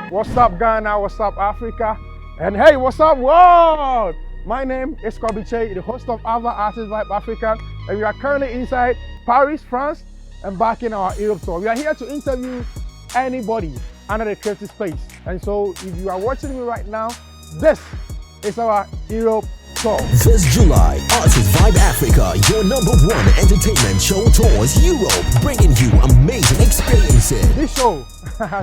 What's up, Ghana? What's up, Africa? And hey, what's up, world? My name is Kobby Kyei, the host of Ava Artist Vibe Africa, and we are currently inside Paris, France, and back in our Europe tour. We are here to interview anybody under the creative space. And so, if you are watching me right now, this is our Europe tour. This July, Artist Vibe Africa, your #1 entertainment show tours Europe, bringing you amazing experiences. This show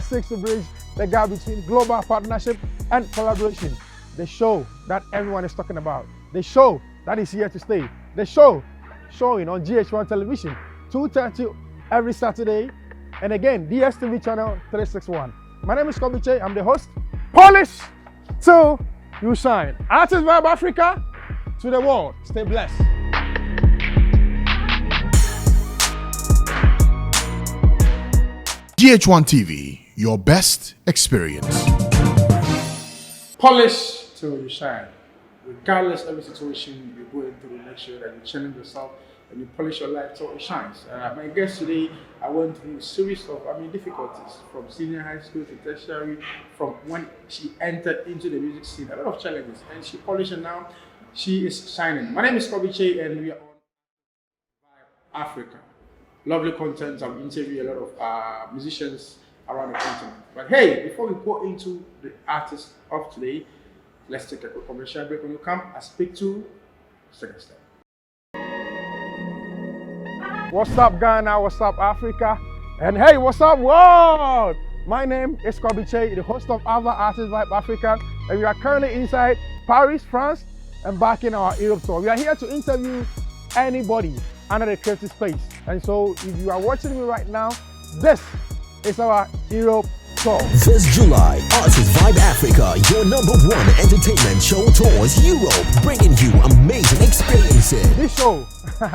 seeks to bridge the gap between global partnership and collaboration. The show that everyone is talking about. The show that is here to stay. The show showing on GH1 television, 2:30 every Saturday. And again, DSTV channel 361. My name is Kobby Kyei. I'm the host. Polish till you shine. Artist Vibe Africa to the world. Stay blessed. GH1 TV, your best experience. Polish till you shine. Regardless of the situation you're going through, make sure that you challenge yourself and you polish your life till it shines. My guest today, I went through a series of difficulties from senior high school to tertiary, from when she entered into the music scene, a lot of challenges, and she polished, and now she is shining. My name is Kobby Kyei, and we are on Vibe Africa. Lovely content. I've interviewed a lot of musicians around the continent. But hey, before we go into the artist of today, let's take a quick commercial break. When you come, I speak to second step. What's up, Ghana? What's up, Africa? And hey, what's up, world? My name is Kobby Kyei, the host of Ava Artist Vibe Africa, and we are currently inside Paris, France, and back in our Europe tour. We are here to interview anybody under the creative space. And so, if you are watching me right now, this is our Europe tour. This July, Artist Vibe Africa, your #1 entertainment show tours Europe, bringing you amazing experiences. This show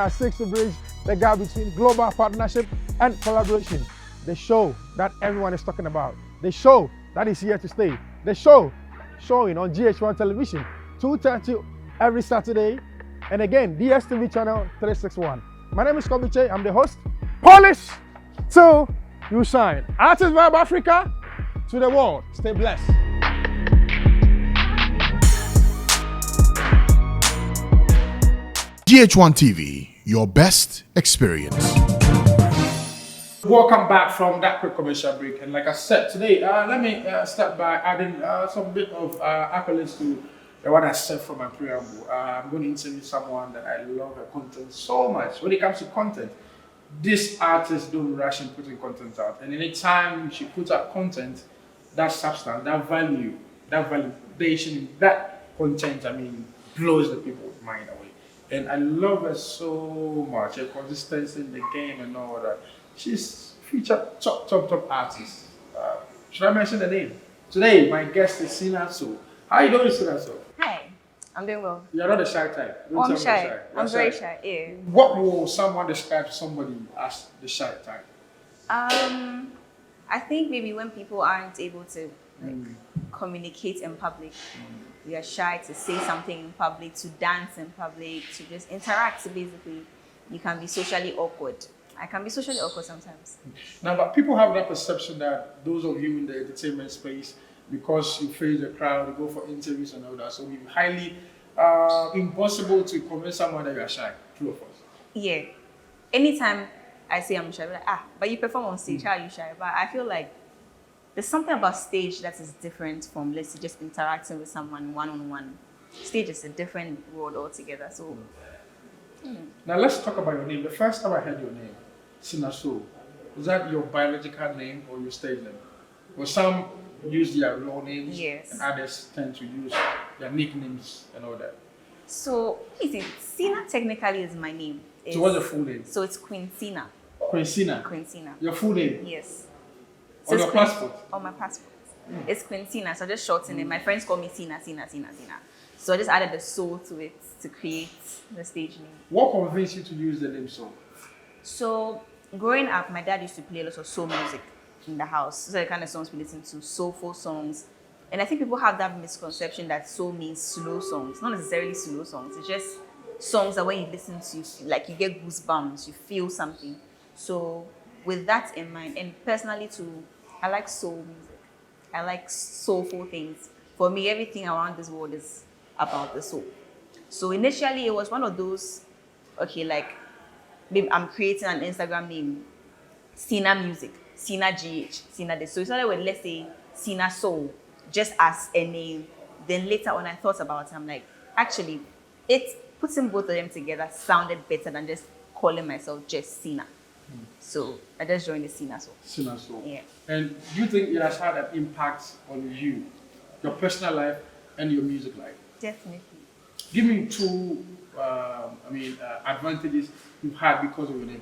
seeks to bridge the gap between global partnership and collaboration. The show that everyone is talking about. The show that is here to stay. The show showing on GH1 television, 2:30 every Saturday. And again, DSTV channel 361. My name is Kobby Kyei. I'm the host. Polish till you shine. Artist Vibe Africa to the world. Stay blessed. GH1 TV, your best experience. Welcome back from that quick commercial break. And like I said, today, let me start by adding some bit of accolades to the one I said from my preamble. I'm going to interview someone that I love her content so much. When it comes to content, this artist don't rush in putting content out. And anytime she puts out content, that substance, that value, that validation in that content, blows the people's mind away. And I love her so much, her consistency in the game and all that. She's featured top artist. Should I mention the name? Today, my guest is Cina Soul. How are you doing, Cina Soul? Hi, I'm doing well. You're not a shy type. Oh, I'm shy. I'm very shy. Yeah. What will someone describe to somebody as the shy type? I think maybe when people aren't able to communicate in public, we are shy to say something in public, to dance in public, to just interact. So basically, you can be socially awkward. I can be socially awkward sometimes. Now, but people have that perception that those of you in the entertainment space, because you face the crowd, you go for interviews and all that, so it's highly impossible to convince someone that you are shy. True or false? Yeah. Anytime I say I'm shy, I'm like, but you perform on stage, how are you shy? But I feel like there's something about stage that is different from, let's say, just interacting with someone one-on-one. Stage is a different world altogether. So, Now let's talk about your name. The first time I heard your name, Cina Soul, was that your biological name or your stage name? Or some use their real names, yes, and others tend to use their nicknames and all that. So, Cina technically is my name. So what's your full name? So it's Queen Cina. Queen Cina? Queen Cina. Your full name? Yes. On your passport? On my passport. It's Queen Cina, so I just shortened it. My friends call me Cina. So I just added the soul to it to create the stage name. What convinced you to use the name Soul? So growing up, my dad used to play a lot of soul music in the house. So the kind of songs we listen to, soulful songs. And I think people have that misconception that soul means slow songs. Not necessarily slow songs. It's just songs that when you listen to, you get goosebumps, you feel something. So with that in mind, and personally too, I like soul music. I like soulful things. For me, everything around this world is about the soul. So initially, it was one of those, okay, like, maybe I'm creating an Instagram name, Cina Music, Cina GH, Cina this. So it started with, let's say, Cina Soul, just as a name. Then later on, I thought about it. I'm like, actually, putting both of them together sounded better than just calling myself just Cina. So I just joined the Cina Soul. Cina Soul. Yeah. And do you think it has had an impact on you, your personal life and your music life? Definitely. Give me two, advantages you've had because of your name.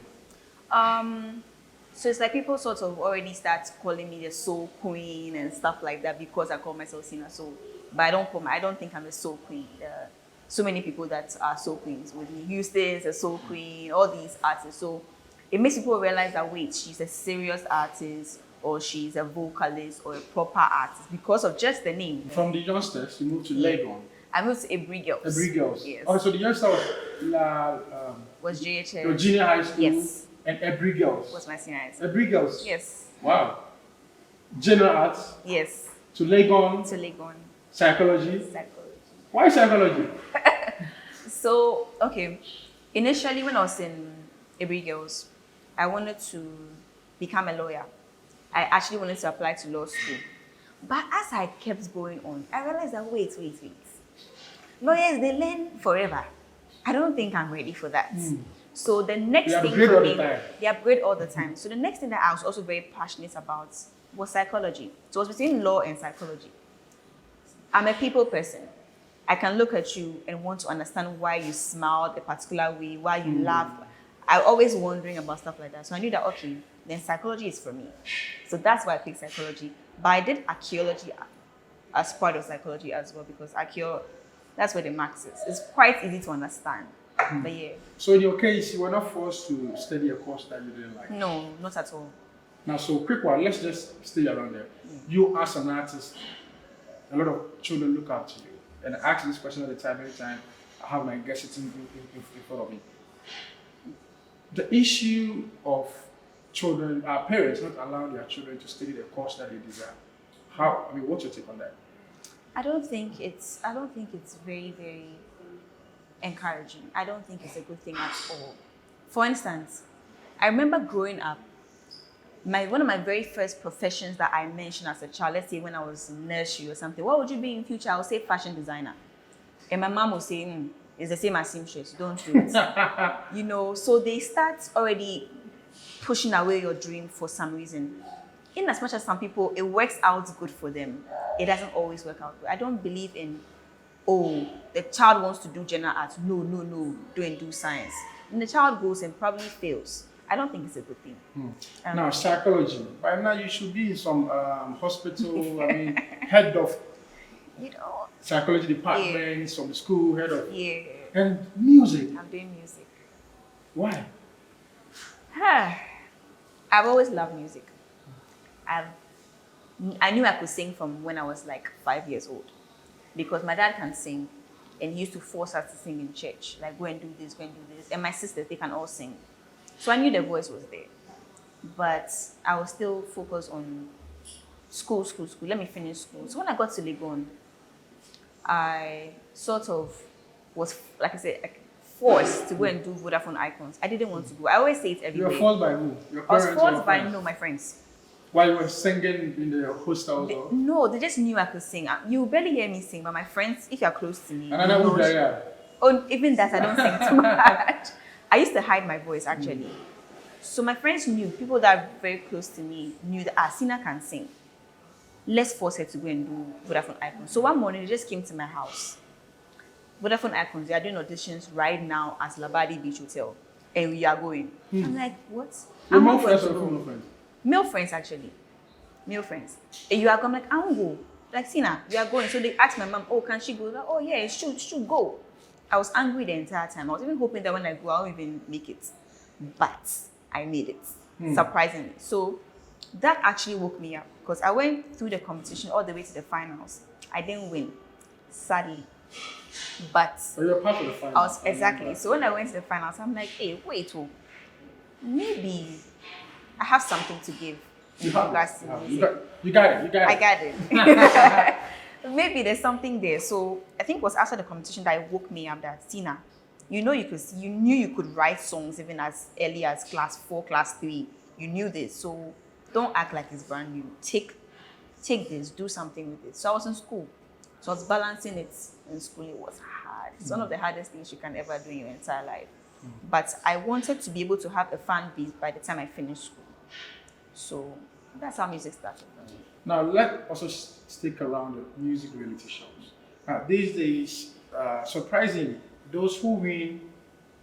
So it's like people sort of already start calling me the soul queen and stuff like that because I call myself Cina Soul. But I don't think I'm a soul queen. There are so many people that are soul queens. Whitney Houston's a soul queen, all these artists. So it makes people realize that, wait, she's a serious artist or she's a vocalist or a proper artist because of just the name. From the youngsters, you moved to Legon. I moved to Ebri Girls. Ebri Girls. Yes. Oh, so the youngster Was JHS. your junior high school. Yes. And Ebri Girls. Was my senior high school. Ebri Girls. Yes. Wow. General arts Yes. to Legon. To Legon. Psychology. Psychology. Why psychology? So, okay. Initially, when I was in Ebri Girls, I wanted to become a lawyer. I actually wanted to apply to law school. But as I kept going on, I realized that, wait. Lawyers, they learn forever. I don't think I'm ready for that. So the next thing for me, they upgrade all the time. So the next thing that I was also very passionate about was psychology. So it was between law and psychology. I'm a people person. I can look at you and want to understand why you smiled a particular way, why you laughed. I'm always wondering about stuff like that. So I knew that, okay, then psychology is for me. So that's why I picked psychology. But I did archaeology as part of psychology as well, because that's where the max is. It's quite easy to understand. But yeah. So in your case, you were not forced to study a course that you didn't like? No, not at all. Now, so quick one, let's just stay around there. You as an artist, a lot of children look up to you. And I ask this question all the time, every time I have my guest sitting in front of me. The issue of children, our parents not allowing their children to study the course that they desire. What's your take on that? I don't think it's very, very encouraging. I don't think it's a good thing at all. For instance, I remember growing up, one of my very first professions that I mentioned as a child, let's say when I was in nursery or something, what would you be in future? I would say fashion designer. And my mom would say, it's the same as seamstress, don't do it. So they start already pushing away your dream for some reason. In as much as some people, it works out good for them, it doesn't always work out good. I don't believe in, the child wants to do general arts. No, don't do science. And the child goes and probably fails. I don't think it's a good thing. Now, psychology. By now, you should be in some hospital, head of psychology department, some school, head of. Yeah. And music. I'm doing music. Why? I've always loved music. I knew I could sing from when I was like 5 years old, because my dad can sing, and he used to force us to sing in church, like go and do this, and my sisters, they can all sing. So I knew the voice was there, but I was still focused on school. Let me finish school. So when I got to Legon, I sort of was, like I said, forced to go and do Vodafone Icons. I didn't want to go. I always say it every day. You were forced by who? Your I was parents forced by my friends. While you were singing in the hostel? No, they just knew I could sing. You barely hear me sing, but my friends, if you're close to me, even that I don't sing too much. I used to hide my voice actually. So my friends knew, people that are very close to me knew that Cina can sing. Let's force her to go and do Vodafone Icons. So one morning, they just came to my house. Vodafone Icons, they are doing auditions right now at Labadi Beach Hotel. And we are going. I'm like, what? Your male friends or female friends? Male friends, actually. Male friends. And you are going, I'm like, I won't go. Like, Cina, we are going. So they asked my mom, can she go? Like, oh, yeah, should go. I was angry the entire time. I was even hoping that when I go, I won't even make it. But I made it, surprisingly. So that actually woke me up, because I went through the competition all the way to the finals. I didn't win, sadly. But you're part of the finals. Exactly. So when I went to the finals, I'm like, hey, wait, maybe I have something to give. You have regards to music. you got it. You got it. I got it. Maybe there's something there. So I think it was after the competition that it woke me up that Tina, you knew you could write songs even as early as class 4, class 3. You knew this. So don't act like it's brand new. Take this, do something with it. So I was in school. So I was balancing it in school. It was hard. It's one of the hardest things you can ever do in your entire life. But I wanted to be able to have a fan base by the time I finished school. So that's how music started for me. Now, let's also stick around the music reality shows. These days, surprisingly, those who win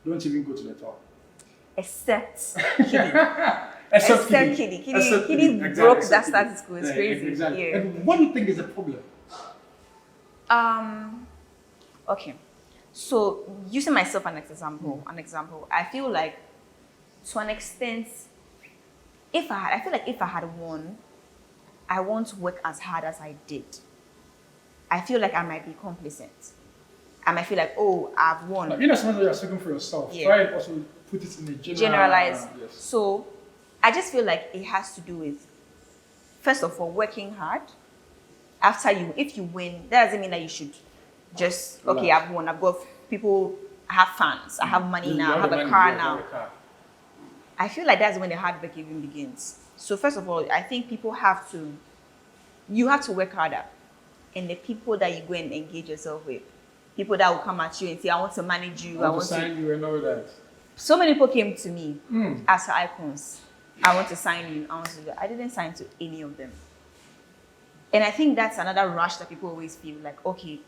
don't even go to the top. Except Kiddy. Except Kiddy. Kiddy Exactly, broke except that Kiddy. status quo. It's crazy. Exactly. Yeah. And what do you think is the problem? Okay. So using myself as an example, I feel like to an extent, I feel like if I had won, I won't work as hard as I did. I feel like I might be complacent. I might feel like, oh, I've won. You know, sometimes you're speaking for yourself. Yeah. Try and also put it in a Generalize. Yes. So I just feel like it has to do with, first of all, working hard. If you win, that doesn't mean that you should just, okay, I've won. I've got people, I have fans, I have money now, I have a car now. I feel like that's when the hard work even begins. So first of all, I think you have to work harder. And the people that you go and engage yourself with, people that will come at you and say, I want to manage you, I want to sign you and all that. So many people came to me as icons. I want to sign you, I didn't sign to any of them. And I think that's another rush that people always feel like, okay,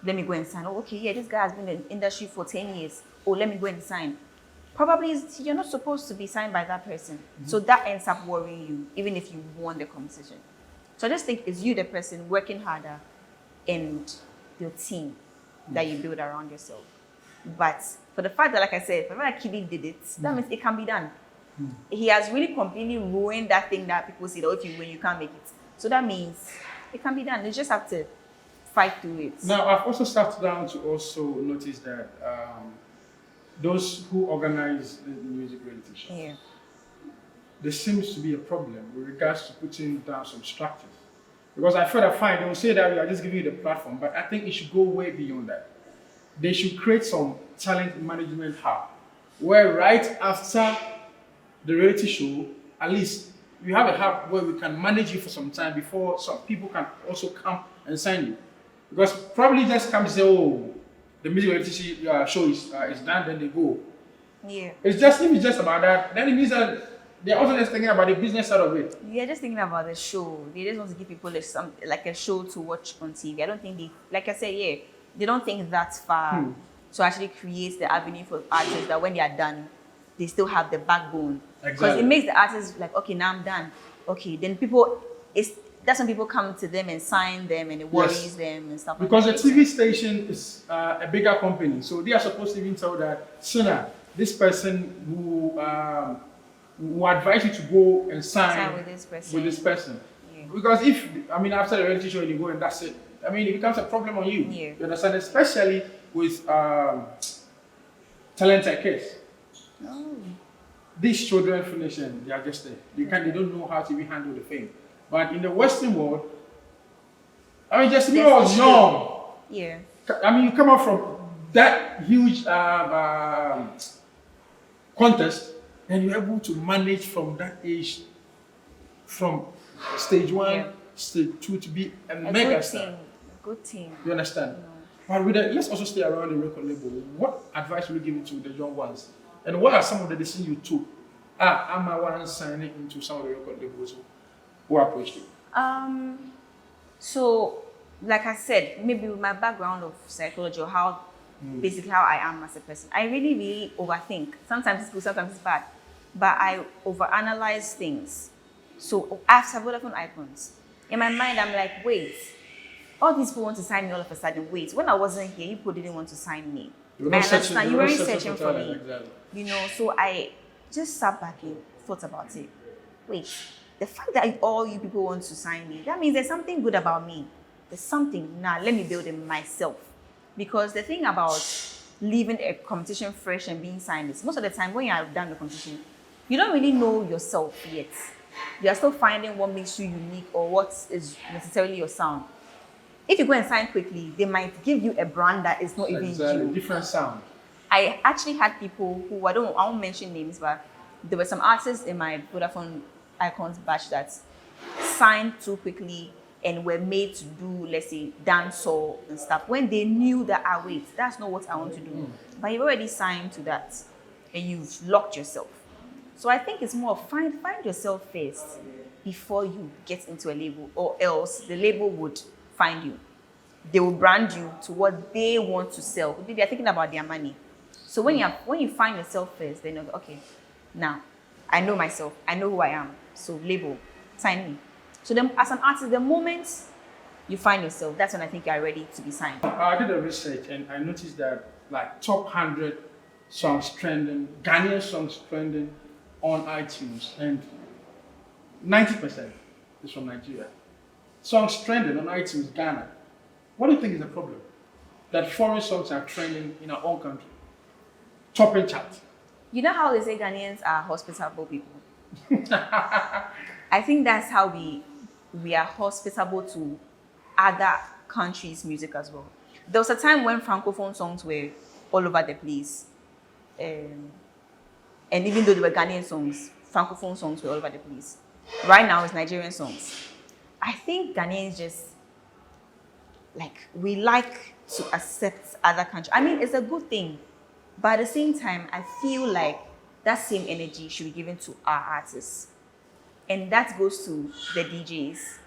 let me go and sign. Oh, okay, yeah, this guy has been in the industry for 10 years. Oh, let me go and sign. Probably you're not supposed to be signed by that person. So that ends up worrying you, even if you won the competition. So I just think it's you, the person, working harder, and your team that you build around yourself. But for the fact that, like I said, for the fact that Kiddy did it, that means it can be done. He has really completely ruined that thing that people say, oh, if you win, you can't make it. So that means it can be done. You just have to fight through it. Now, I've also started down to also notice that those who organize the music reality shows, there seems to be a problem with regards to putting down some structures. Because I feel that fine, they will say that we are just giving you the platform, but I think it should go way beyond that. They should create some talent management hub, where right after the reality show, at least you have a hub where we can manage you for some time before some people can also come and sign you. Because probably just come and say, oh, the music reality show is done, then they go. Yeah. If it's just about that, then it means that they're also just thinking about the business side of it. Yeah, just thinking about the show. They just want to give people a show to watch on TV. I don't think like I said, they don't think that far to actually create the avenue for artists that when they are done, they still have the backbone. Because it makes the artists like, okay, now I'm done. Okay, then that's when people come to them and sign them and it worries them and stuff like that. Because the TV station is a bigger company, so they are supposed to even tell that, Cina, this person who advise you to go and sign with this person. Yeah. Because after the reality show you go and that's it, it becomes a problem on you. Yeah. You understand? Especially with talented kids. Oh. These children finish and they are just there. They don't know how to even handle the thing. But in the Western world, just when I was young, you come out from that huge contest, and you're able to manage from that age, from stage 1, stage 2 to be a mega star. Good team. You understand? But let's also stay around the record label. What advice will you give to the young ones? And what are some of the decisions you took? I'm a one signing into some of the record labels who approached you. So, like I said, maybe with my background of psychology or how basically how I am as a person, I really, really overthink. Sometimes it's good, sometimes it's bad. But I overanalyze things. So after Vodafone Icons, in my mind, I'm like, wait, all these people want to sign me all of a sudden. Wait, when I wasn't here, you people didn't want to sign me. You weren't searching for me. Exactly. So I just sat back and thought about it. Wait, the fact that all you people want to sign me, that means there's something good about me. There's something, let me build it myself. Because the thing about leaving a competition fresh and being signed is most of the time when you have done the competition, you don't really know yourself yet. You are still finding what makes you unique or what is necessarily your sound. If you go and sign quickly, they might give you a brand that is not even you. Different sound. I actually had people who I won't mention names, but there were some artists in my Vodafone Icons batch that signed too quickly and were made to do, let's say, dancehall and stuff when they knew that wait, that's not what I want to do. But you've already signed to that and you've locked yourself. So I think it's more find yourself first before you get into a label, or else the label would find you. They will brand you to what they want to sell. Maybe they're thinking about their money. So when you find yourself first, then you're okay, now I know myself, I know who I am. So label, sign me. So then as an artist, the moment you find yourself, that's when I think you're ready to be signed. I did a research and I noticed that like top 100 songs trending, Ghanaian songs trending on iTunes, and 90% is from Nigeria. Songs trending on iTunes, Ghana. What do you think is the problem? That foreign songs are trending in our own country. Topping chart. You know how they say Ghanaians are hospitable people? I think that's how we are hospitable to other countries' music as well. There was a time when Francophone songs were all over the place. And even though they were Ghanaian songs, Francophone songs were all over the place. Right now, it's Nigerian songs. I think Ghanaians just, we like to accept other countries. I mean, it's a good thing. But at the same time, I feel like that same energy should be given to our artists. And that goes to the DJs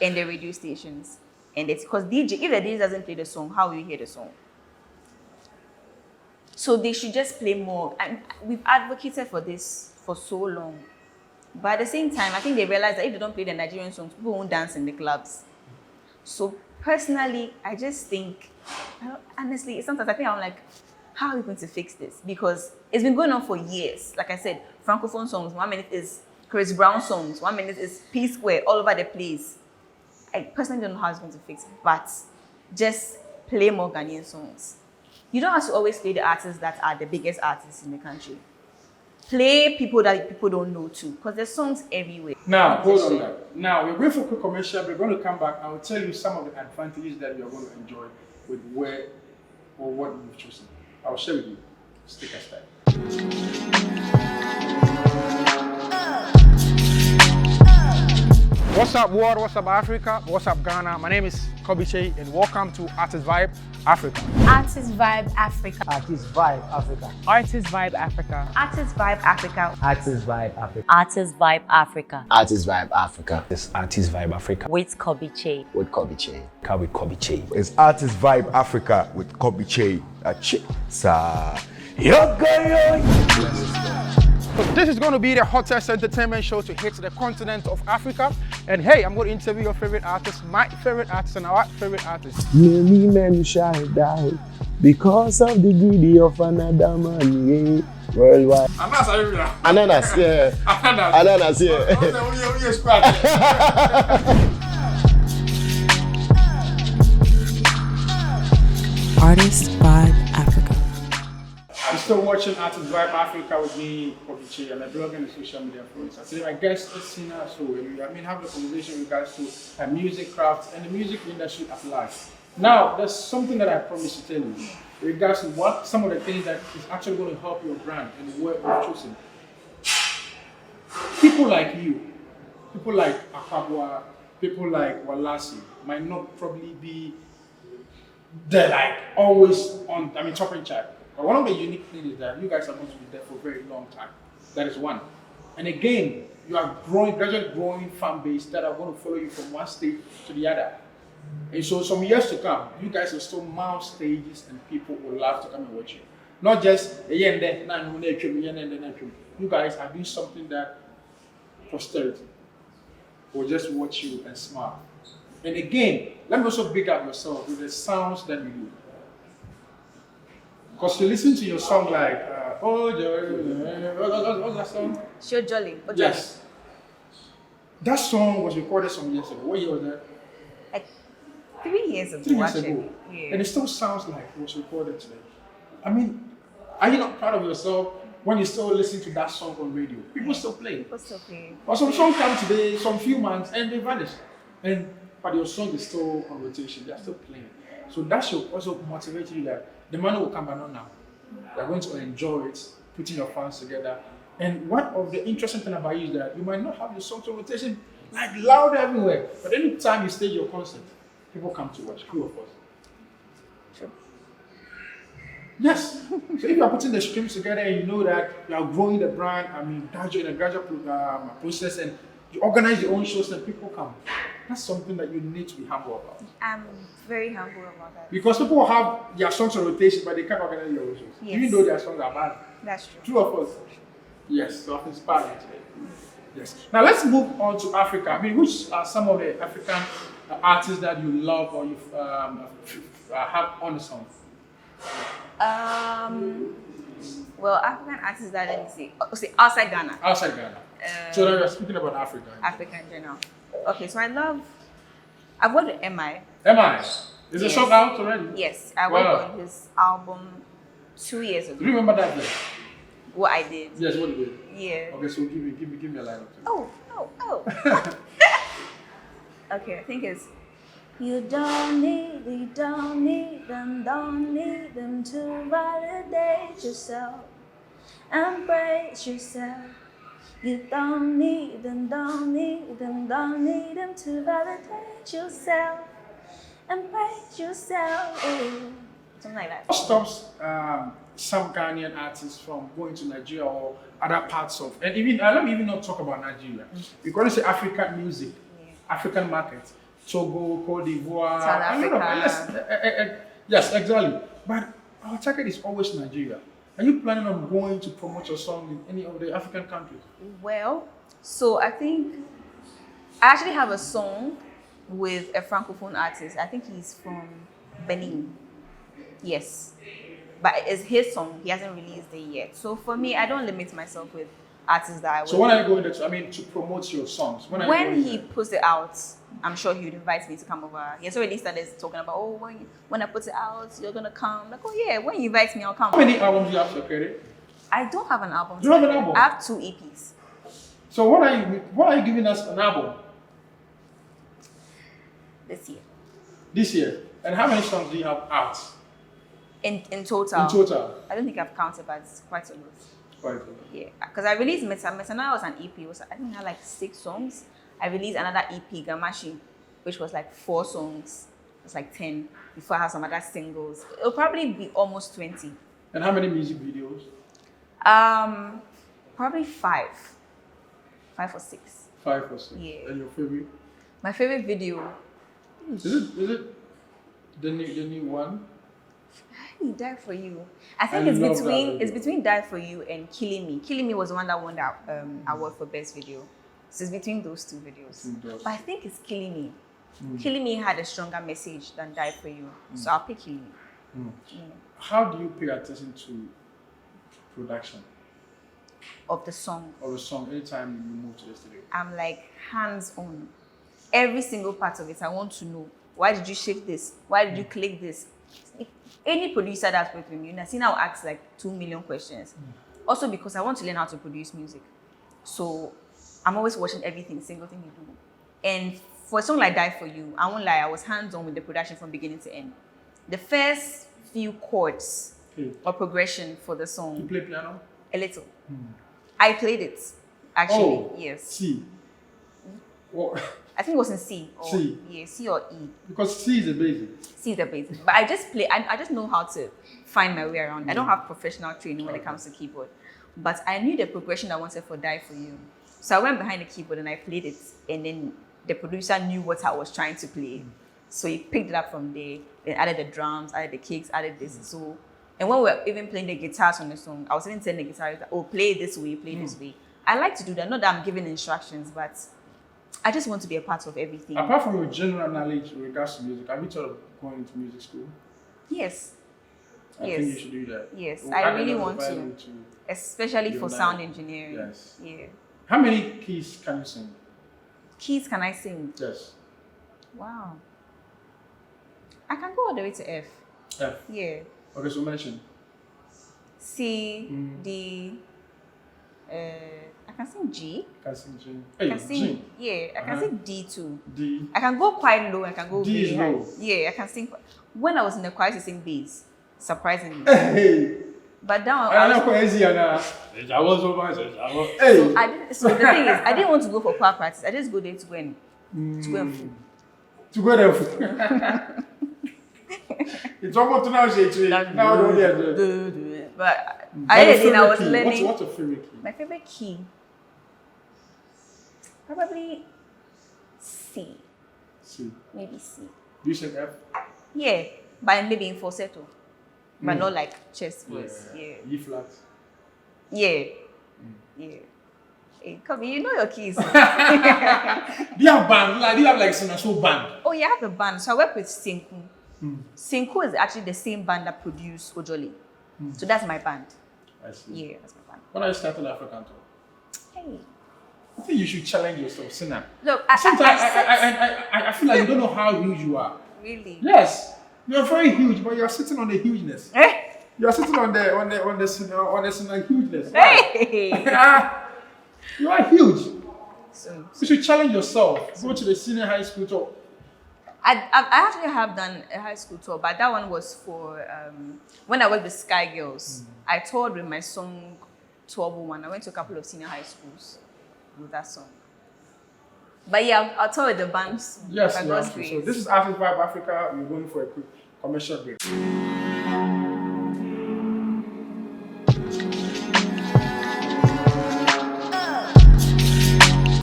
and the radio stations. And it's because if the DJ doesn't play the song, how will you hear the song? So they should just play more. And we've advocated for this for so long. But at the same time, I think they realize that if they don't play the Nigerian songs, people won't dance in the clubs. So personally, I just think, honestly, sometimes I think I'm like, how are we going to fix this? Because it's been going on for years. Like I said, Francophone songs, 1 minute is Chris Brown songs, 1 minute is P-Square, all over the place. I personally don't know how it's going to fix it, but just play more Ghanaian songs. You don't have to always play the artists that are the biggest artists in the country. Play people that people don't know too, because there's songs everywhere. Now, hold on that. Now, we're going for a quick commercial. We're going to come back. I will tell you some of the advantages that you're going to enjoy with where or what you've chosen. I'll share with you. Stick a step. What's up, world? What's up, Africa? What's up, Ghana? My name is Kobby Kyei, and welcome to Artist Vibe Africa. Artist Vibe Africa. Artist Vibe Africa. Artist Vibe Africa. Artist Vibe Africa. Artist Vibe Africa. Artist Vibe Africa. Artist Vibe Africa. It's Artist Vibe Africa. With Kobby Kyei. With Kobby Kyei. With Kobby Kyei. It's Artist Vibe Africa with Kobby Kyei. So this is going to be the hottest entertainment show to hit the continent of Africa. And hey, I'm going to interview your favorite artist, my favorite artist, and our favorite artist. Many men shall die because of the greedy of another man, yeah, worldwide. Ananas, yeah. Ananas, yeah. Artist Vibe Africa. I'm still watching Artist Vibe Africa with me, Kobby Kyei, and I blog and social media influencer. Today my guest is Cina Soul. Having a conversation in regards to music craft and the music industry at large. Now, there's something that I promised to tell you in regards to what some of the things that is actually going to help your brand and the work you've chosen. People like you, people like Akabwa, people like Walasi might not probably be there always on, topping chart. But one of the unique things is that you guys are going to be there for a very long time. That is one. And again, you are gradually growing fan base that are going to follow you from one stage to the other. And so some years to come, you guys will still mount stages and people will love to come and watch you. Not just a year and then, you guys are doing something that posterity will just watch you and smile. And again, let me also big up yourself with the sounds that you do. Because you listen to your song like, what's that song? Sure Jolly. Yes. That song was recorded some years ago. What year was that? Like 3 years ago. 3 years actually. ago. Yeah. And it still sounds like it was recorded today. I mean, are you not proud of yourself when you still listen to that song on radio, people still play. People still play. But some songs come today, some few months, and they vanish. But your song is still on rotation, they're still playing. So that should also motivate you that the money will come back on now. You're going to enjoy it, putting your fans together. And one of the interesting thing about you is that you might not have your songs on rotation like loud everywhere, but anytime you stage your concert, people come to watch. True of course. True. Yes. So if you are putting the streams together and you know that you are growing the brand, in a gradual process, and you organize your own shows and people come, that's something that you need to be humble about. I'm very humble about that. Because people have their songs on rotation, but they can't organize their own shows. Yes. Even though their songs are bad. That's true. True of course. Yes, so I'm inspired today. Yes. Now let's move on to Africa. Which are some of the African artists that you love or you have on the song? Well, African artists that let me see outside Ghana. Outside Ghana. So now you're speaking about Africa. Africa in general. Okay, so I've worked with MI. MI? Is the song out already? Yes, I worked on his album 2 years ago. Do you remember that day? What I did? Yes, what you did. Yeah. Okay, so give me a line or two. Oh. Okay, I think it's you don't need them to validate yourself. Embrace yourself. You don't need them to validate yourself. Embrace yourself. Something like that. What stops some Ghanaian artists from going to Nigeria or other parts of, and even let me even not talk about Nigeria. We're going to say African music, African market, Togo, Cote d'Ivoire, South Africa. Yes, exactly. But our target is always Nigeria. Are you planning on going to promote your song in any of the African countries? Well, so I think I actually have a song with a Francophone artist. I think he's from Benin. Yes. But it's his song. He hasn't released it yet. So for me, I don't limit myself with artists that I So when are you going to promote your songs? When he puts it out, I'm sure he would invite me to come over. He has already started talking about, when I put it out, you're going to come. Like, when you invite me, I'll come. How many albums do you have to credit? I don't have an album. Do you have an album? I have 2 EPs. So what are you giving us an album? This year. This year. And how many songs do you have out? In total? In total. I don't think I've counted, but it's quite a lot. Quite a lot. Yeah, because I released Meta was an EP. I think I had like 6 songs. I released another EP, Gamashi, which was like 4 songs. It was like 10 before I had some other singles. It'll probably be almost 20. And how many music videos? Probably 5. 5 or 6. 5 or 6. Yeah. And your favorite? My favorite video. Is it the new one? He Died For You. I think it's between Die For You and Killing Me. Killing Me was the one that won that award for best video. So it's between those 2 videos. But I think it's Killing Me. Killing Me had a stronger message than Die For You. So I'll pick Killing Me. How do you pay attention to production? Of the song. Anytime you move to the studio. I'm like hands-on. Every single part of it, I want to know. Why did you shift this? Why did you click this? Any producer that's working with me, Cina will ask like 2 million questions. Also because I want to learn how to produce music. So I'm always watching single thing you do. And for a song like Die For You, I won't lie, I was hands-on with the production from beginning to end. The first few chords or progression for the song. You play piano? A little. I played it, actually, yes. C. What? I think it was in C. Or, C. Yeah, C or E. Because C is the basic. C is the basic. But I just know how to find my way around. I don't have professional training when it comes to keyboard. But I knew the progression I wanted for Die For You. So I went behind the keyboard and I played it. And then the producer knew what I was trying to play. So he picked it up from there, then added the drums, added the kicks, added this. So, and when we were even playing the guitars on the song, I was even telling the guitarist, play this way, play this way. I like to do that. Not that I'm giving instructions, but I just want to be a part of everything. Apart from your general knowledge in regards to music, have you thought of going into music school? Yes. I think you should do that. Yes, I really want to. Especially for sound engineering. Yes. Yeah. How many keys can you sing? Keys can I sing? Yes. Wow. I can go all the way to F. F? Yeah. Okay, so mention. C, D, I can sing G. Can sing G. I Hey, can sing, G. yeah, I can sing D too. D. I can go quite low, I can go D really is high. low. Yeah, I can sing. When I was in the choir, I used to sing bass, surprisingly. Hey. But now I don't know easy and I was over. Hey. so the thing is, I didn't want to go for choir practice. I just go there to go and fool. To go there. It's almost to now say now don't hear. But I did. I was learning. What's your favorite key? My favorite key, probably C. C. Maybe C. Do you sing F? Yeah, but maybe in falsetto, but not like chest voice. Yeah. E flat. Yeah. Yeah. Hey, Kobby, you know your keys. Do you have band? Like, do you have like Cina Soul band? Oh, yeah, I have a band. So I work with Sinku. Sinku is actually the same band that produced Ojoli. So that's my band. I see. Yeah, that's my band. When I started African tour, Hey. I think you should challenge yourself, Cina. Look, Sometimes I feel like you don't know how huge you are. Really? Yes, you're very huge, but you're sitting on the hugeness. You're sitting on the Cina hugeness. Hey! You are huge. So You should challenge yourself. Go to the senior high school tour. I actually have done a high school tour, but that one was for when I worked with Sky Girls. I toured with my song 1201. I went to a couple of senior high schools with that song. But yeah, I'll tour with the bands. Yes, by you God's have to. grace. So this is Artist Vibe Africa. We're going for a quick commercial break.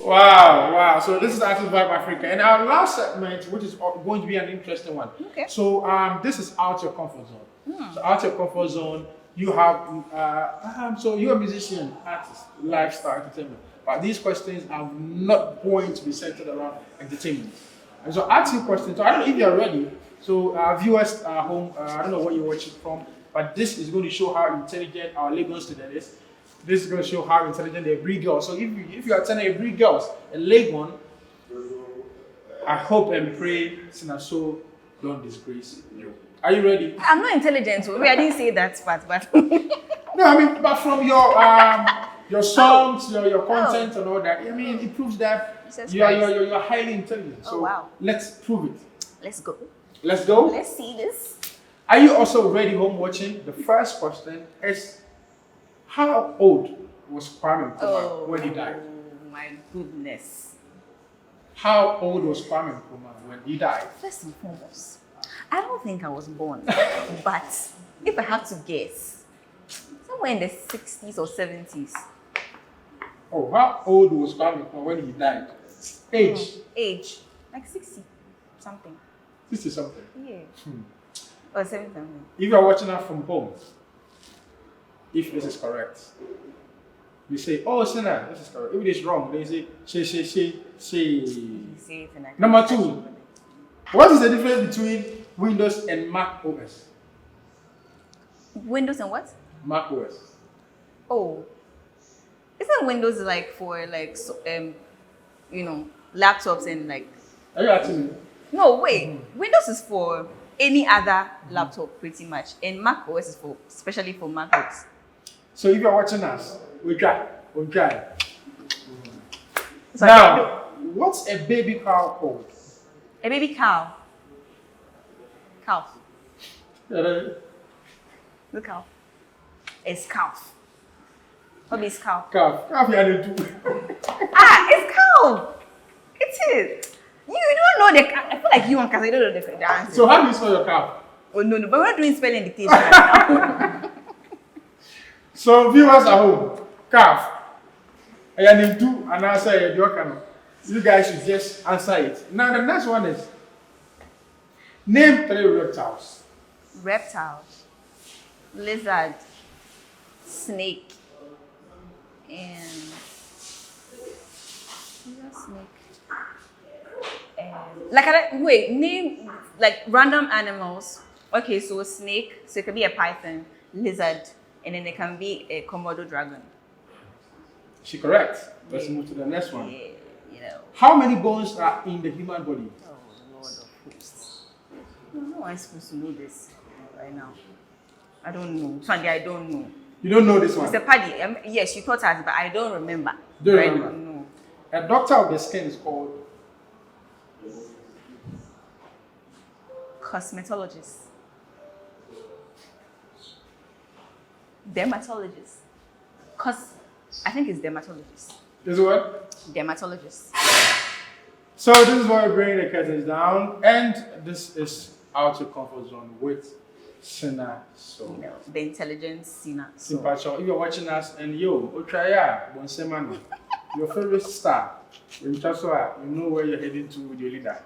Wow. So this is Artist Vibe Africa. And our last segment, which is going to be an interesting one. Okay. So this is out your comfort zone. So out your comfort zone, you have, so you're a musician, artist, lifestyle, entertainment. But these questions are not going to be centered around entertainment. And so ask you questions. So I don't know if you're ready. So viewers at home, I don't know where you're watching from, but this is going to show how intelligent our Lagos student is. This is going to show how intelligent the Bri girls. So if you are telling a Bri girls, a Legon, I hope and pray Cina Soul don't disgrace you. Are you ready? I'm not intelligent, so maybe I didn't say that part, but No, I mean, but from your songs, your content and all that, I mean, it proves that you're highly intelligent. So wow. Let's prove it. Let's go. Let's go. Let's see this. Are you also ready home watching? The first question is, how old was Kwame Nkrumah when he died? Oh my goodness. How old was Kwame Nkrumah when he died? First and foremost, I don't think I was born, but if I have to guess, somewhere in the 60s or 70s. Oh, how old was Kwame Nkrumah when he died? Age? Like 60 something. 60 something. Yeah. Or 70 something. If you're watching that from home, if this is correct, you say, oh, Cina, this is correct. If it is wrong, then you say. Number 2, what is the difference between Windows and Mac OS? Windows and what? Mac OS. Oh, isn't Windows like for like laptops and like? Are you asking me? No, wait. Windows is for any other laptop pretty much, and Mac OS is for especially for MacBooks. So if you're watching us, we try. So Now, what's a baby cow called? a baby cow. Calf. The cow. It's calf. What is calf? Calf, you are the two. It's calf. It is. You don't know the. I feel like you and Kasa don't know the answer. So how do you spell your calf? Oh no, but we're not doing spelling dictation right now. So viewers at home, calf. I am two and answer your. You guys should just answer it. Now the next one is, name 3 reptiles. Reptiles, lizard, snake, and snake. Name like random animals. Okay, so a snake, so it could be a python, lizard, and then it can be a Komodo dragon. She correct. Let's move to the next one. Yeah, you know. How many bones are in the human body? Oh Lord of hosts. No, I'm supposed to know this right now. I don't know. Sunday, I don't know. You don't know this one? Mr. Paddy, yes, you thought I, but I don't remember. Don't Right? remember? No. A doctor of the skin is called Cosmetologist. Dermatologist. I think it's dermatologist. Is what? Dermatologist. So this is where we bring the curtains down, and this is out of comfort zone with Cina Soul. You know, the intelligence Cina Soul. Sympathy. If you're watching us and yo, Otraya, Bonsemano, your favorite star, you know where you're heading to with your leader.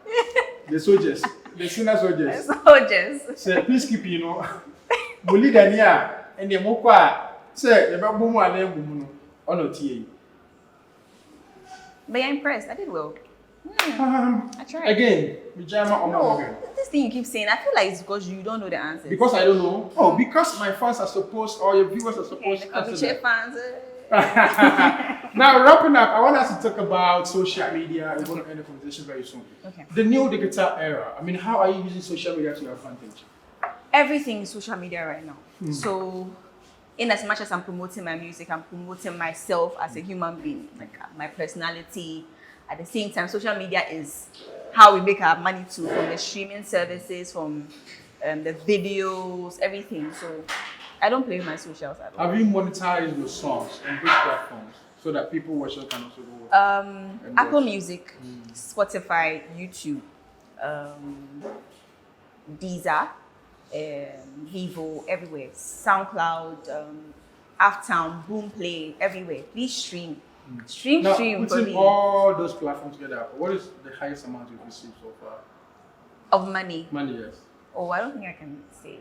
The soldiers, the Cina soldiers. The soldiers. Say, please keep, you know, we leader here, and the Mokwa, say, the Babumu and then on OTA. But you're impressed. I did well. I tried. Again, no, this thing you keep saying, I feel like it's because you don't know the answers. Because I don't know. Oh, because my fans are supposed, or your viewers are supposed to answer Kobby fans. Now, wrapping up, I want us to talk about social media. We're going to end the conversation very soon. Okay. The new digital era. I mean, how are you using social media to your advantage? Everything is social media right now. So, in as much as I'm promoting my music, I'm promoting myself as a human being, like my personality. At the same time, social media is how we make our money too, from the streaming services, from the videos, everything. So I don't play with my socials at all. Have you monetized your songs on which platforms so that people watching can also go? Apple Music, Spotify, YouTube, Deezer, Vivo, everywhere. SoundCloud, Uptown, Boomplay, everywhere. Please stream. Stream Now, for putting me. all those platforms together, what is the highest amount you've received so far? Of money. Money, yes. Oh, I don't think I can say.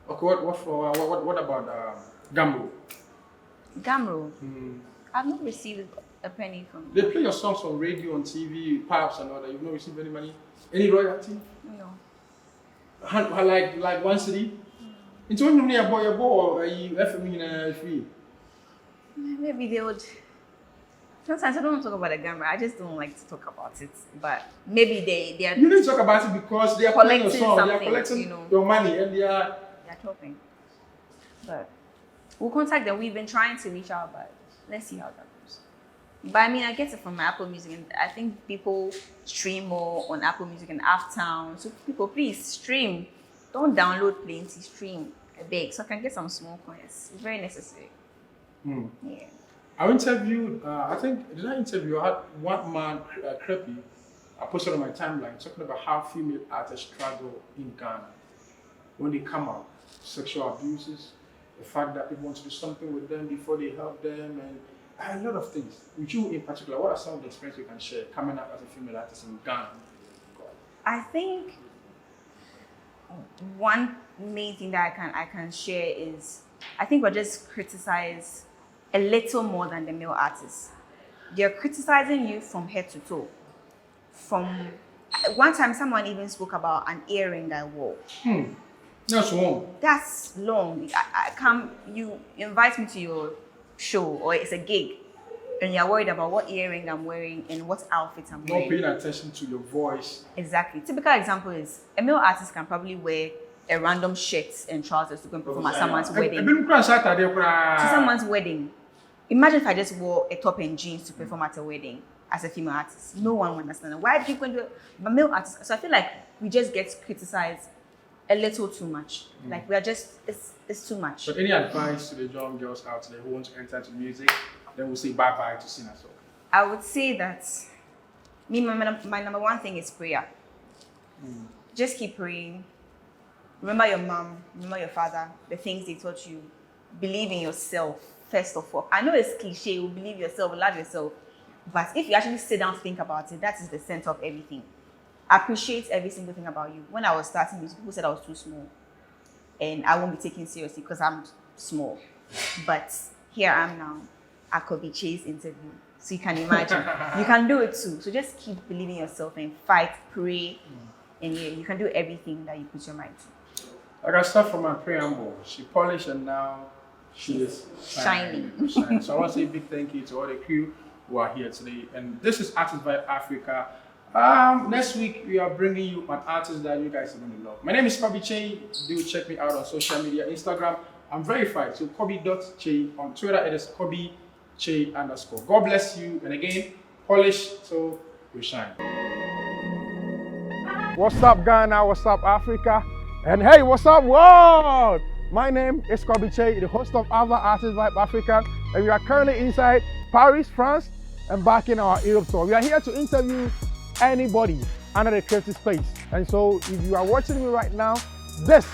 Okay, what about Gamble? Gamro. I've not received a penny from They play your songs on radio, on TV, pubs and all that. You've not received any money? Any royalty? No. Like 1 city? It's only a boy, you FM free. Maybe they would. Sometimes I don't want to talk about the Gamro. I just don't like to talk about it. But maybe they are. You need to talk about it because they are playing your collecting song, they are something, collecting you know. your money, and they are talking. But we'll contact them. We've been trying to reach out, but let's see how that goes. But I mean, I get it from my Apple Music, and I think people stream more on Apple Music and Uptown. So people, please stream. Don't download plenty. Stream a big, so I can get some small coins. It's very necessary. Yeah. I interviewed. I had one man, Creepy. I posted on my timeline talking about how female artists struggle in Ghana when they come out. Sexual abuses, the fact that people want to do something with them before they help them, and a lot of things. With you in particular, what are some of the experiences you can share coming up as a female artist in Ghana? I think one main thing that I can share is I think we're just criticized a little more than the male artists. They're criticizing you from head to toe. From one time, someone even spoke about an earring I wore. That's wrong. That's long. I come. You invite me to your show or it's a gig, and you're worried about what earring I'm wearing and what outfit I'm Not wearing. paying attention to your voice. Exactly. Typical example is a male artist can probably wear a random shirt and trousers to go and perform at someone's wedding. To someone's wedding. Imagine if I just wore a top and jeans to perform at a wedding as a female artist. No one would understand. Why do you go and do it? But male artists, so I feel like we just get criticized a little too much. Like we are just, it's too much. But any advice to the young girls out there who want to enter into music, then we'll say bye-bye to Cina Soul. I would say that my number one thing is prayer. Just keep praying. Remember your mom, remember your father, the things they taught you. Believe in yourself, first of all. I know it's cliche, you believe yourself, love yourself. But if you actually sit down to think about it, that is the center of everything. I appreciate every single thing about you. When I was starting music, people said I was too small. And I won't be taken seriously because I'm small. But here I am now at Kobby Kyei's interview. So you can imagine. You can do it too. So just keep believing yourself and fight, pray. And yeah, you can do everything that you put your mind to. Like I start from my preamble, she polished and now she is shining. So I want to say a big thank you to all the crew who are here today. And this is Artist Vibe Africa. Next week we are bringing you an artist that you guys are going to love. My name is Kobby Kyei. Do check me out on social media, Instagram I'm verified. So Kobby.Kyei on Twitter. It is Kobby Kyei _. God bless you. And again, polish so you shine. What's up, Ghana? What's up, Africa? And hey, what's up, world? My name is Kobby Kyei, the host of Ava Artist Vibe Africa, and we are currently inside Paris, France, and back in our Europe tour. We are here to interview anybody under the creative space. And so, if you are watching me right now, this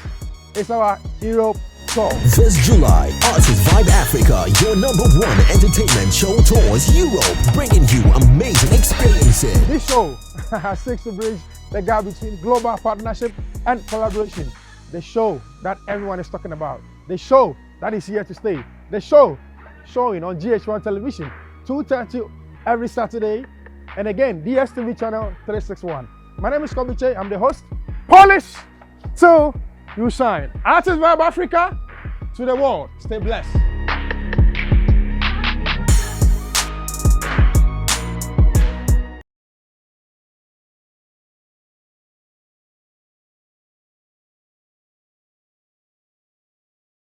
is our Europe tour. This July, Artist Vibe Africa, your #1 entertainment show tours Europe, bringing you amazing experiences. This show seeks to bridge the gap between global partnership and collaboration. The show that everyone is talking about. The show that is here to stay. The show showing on GH1 television, 2:30 every Saturday. And again, DSTV channel 361. My name is Kobby Kyei. I'm the host. Polish till you shine. Artist Vibe Africa to the world. Stay blessed.